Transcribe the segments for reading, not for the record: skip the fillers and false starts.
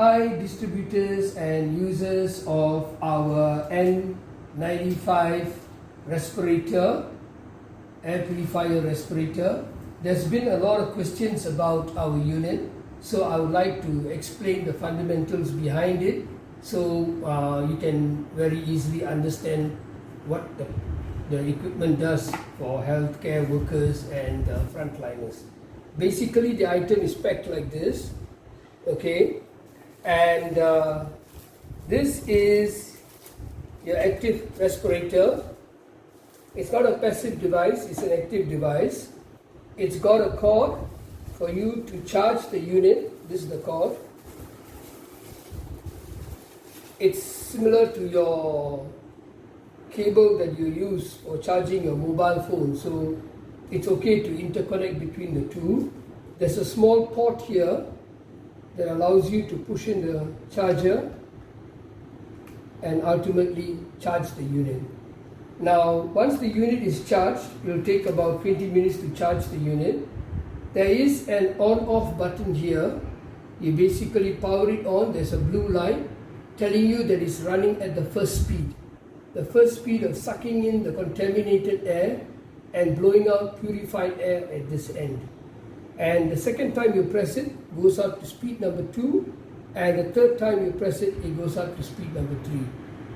Hi distributors and users of our N95 respirator, air purifier respirator. There's been a lot of questions about our unit, so I would like to explain the fundamentals behind it so you can very easily understand what the equipment does for healthcare workers and frontliners. Basically, the item is packed like this, okay, and this is your active respirator. It's not a passive device, it's an active device. It's got a cord for you to charge the unit. This is the cord. It's similar to your cable that you use for charging your mobile phone, so it's okay to interconnect between the two. There's a small port here that allows you to push in the charger and ultimately charge the unit. Now, once the unit is charged, it will take about 20 minutes to charge the unit. There is an on-off button here. You basically power it on. There's a blue light telling you that it's running at the first speed. The first speed of sucking in the contaminated air and blowing out purified air at this end. And the second time you press it, goes up to speed number 2, and the third time you press it, it goes up to speed number 3.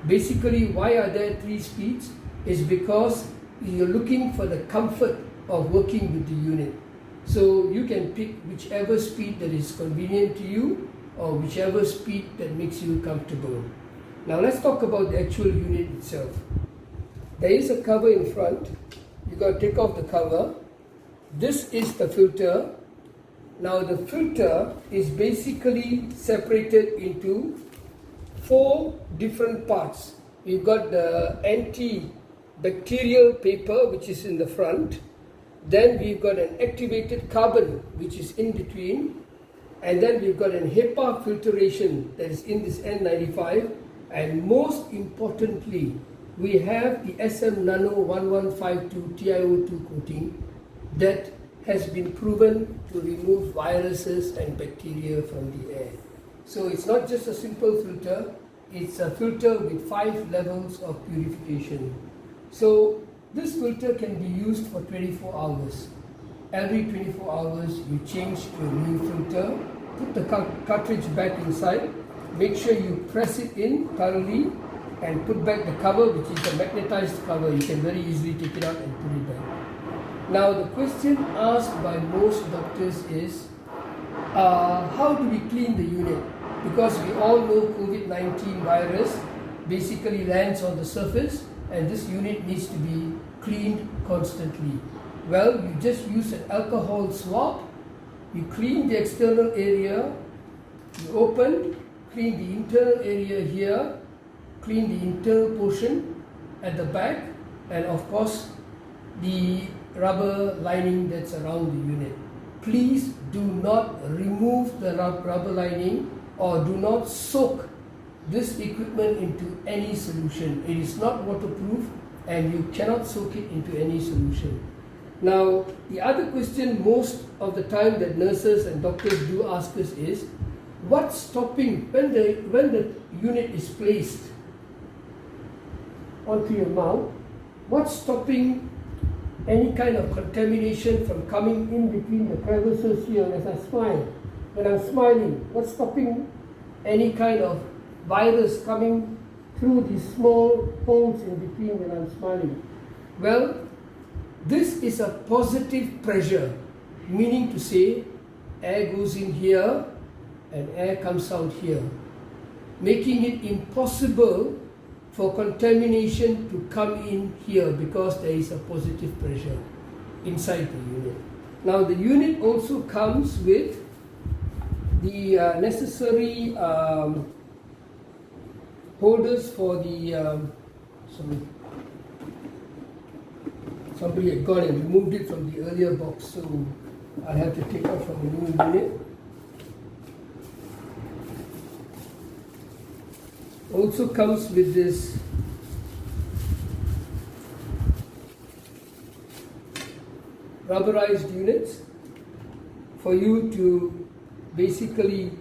Basically, why are there 3 speeds? Is because you're looking for the comfort of working with the unit. So you can pick whichever speed that is convenient to you or whichever speed that makes you comfortable. Now let's talk about the actual unit itself. There is a cover in front. You got to take off the cover. This is the filter. Now the filter is basically separated into 4 different parts. We've got the antibacterial paper, which is in the front. Then we've got an activated carbon, which is in between. And then we've got an HEPA filtration that is in this N95. And most importantly, we have the SM Nano 1152 TiO2 coating that has been proven to remove viruses and bacteria from the air. So it's not just a simple filter, it's a filter with 5 levels of purification. So this filter can be used for 24 hours. Every 24 hours you change to a new filter, put the cartridge back inside, make sure you press it in thoroughly and put back the cover, which is a magnetized cover. You can very easily take it out and put it back. Now the question asked by most doctors is, how do we clean the unit? Because we all know COVID-19 virus basically lands on the surface and this unit needs to be cleaned constantly. Well, you just use an alcohol swab, you clean the external area, you open, clean the internal area here, clean the internal portion at the back, and of course the rubber lining that's around the unit. Please do not remove the rubber lining or do not soak this equipment into any solution. It is not waterproof and you cannot soak it into any solution. Now, the other question most of the time that nurses and doctors do ask us is, what's stopping when the unit is placed onto your mouth? What's stopping any kind of contamination from coming in between the crevices here as I smile? When I'm smiling, what's stopping any kind of virus coming through these small holes in between when I'm smiling? Well, this is a positive pressure, meaning to say air goes in here and air comes out here, making it impossible for contamination to come in here because there is a positive pressure inside the unit. Now the unit also comes with the necessary holders for the somebody had gone and removed it from the earlier box, so I'll have to take off from the new unit. Also comes with this rubberized units for you to basically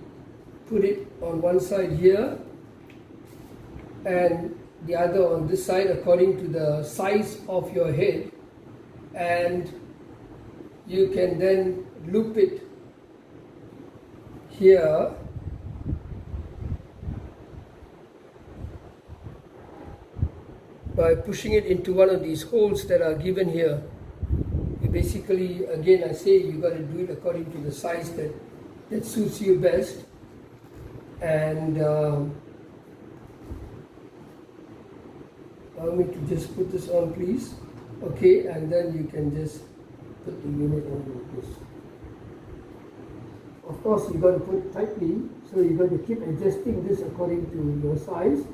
put it on one side here and the other on this side according to the size of your head, and you can then loop it here by pushing it into one of these holes that are given here. You basically, again I say, you got to do it according to the size that suits you best. And allow me to just put this on, please. Okay, and then you can just put the unit on like this. Of course, you got to put it tightly, so you got to keep adjusting this according to your size.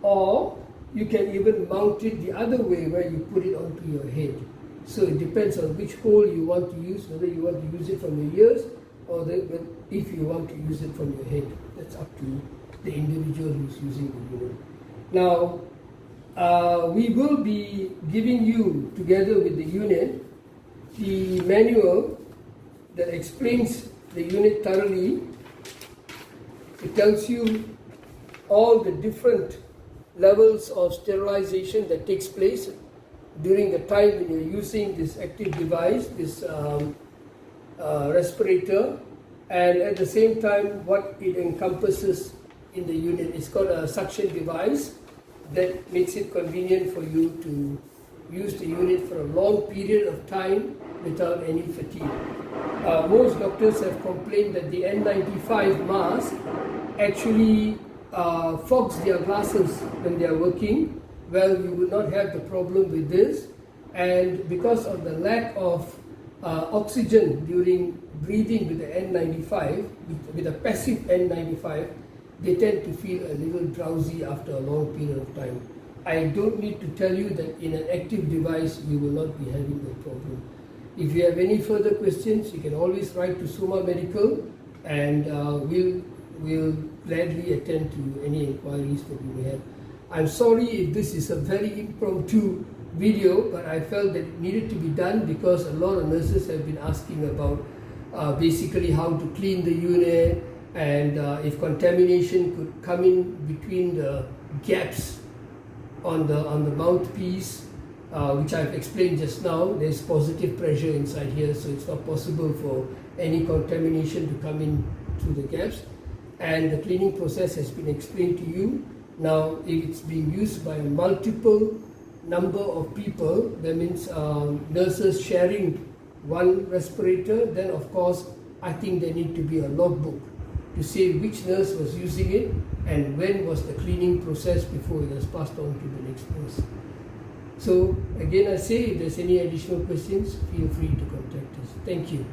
Or you can even mount it the other way, where you put it onto your head. So it depends on which hole you want to use, whether you want to use it from your ears or if you want to use it from your head. That's up to the individual who's using the unit. Now, we will be giving you, together with the unit, the manual that explains the unit thoroughly. It tells you all the different levels of sterilization that takes place during the time when you're using this active device, this respirator, and at the same time what it encompasses in the unit. It's got a suction device that makes it convenient for you to use the unit for a long period of time without any fatigue. Most doctors have complained that the N95 mask actually fogs their glasses when they are working. Well, you would not have the problem with this, and because of the lack of oxygen during breathing with the N95, with a passive N95, they tend to feel a little drowsy after a long period of time. I don't need to tell you that in an active device you will not be having that problem. If you have any further questions, you can always write to Soma Medical, and we'll gladly attend to any inquiries that you may have. I'm sorry if this is a very impromptu video, but I felt that it needed to be done because a lot of nurses have been asking about basically how to clean the unit, and if contamination could come in between the gaps on the mouthpiece, which I've explained just now. There's positive pressure inside here, so it's not possible for any contamination to come in through the gaps. And the cleaning process has been explained to you. Now, if it's being used by a multiple number of people, that means nurses sharing one respirator, then of course I think there need to be a logbook to say which nurse was using it and when was the cleaning process before it was passed on to the next nurse. So again I say, if there's any additional questions, feel free to contact us. Thank you.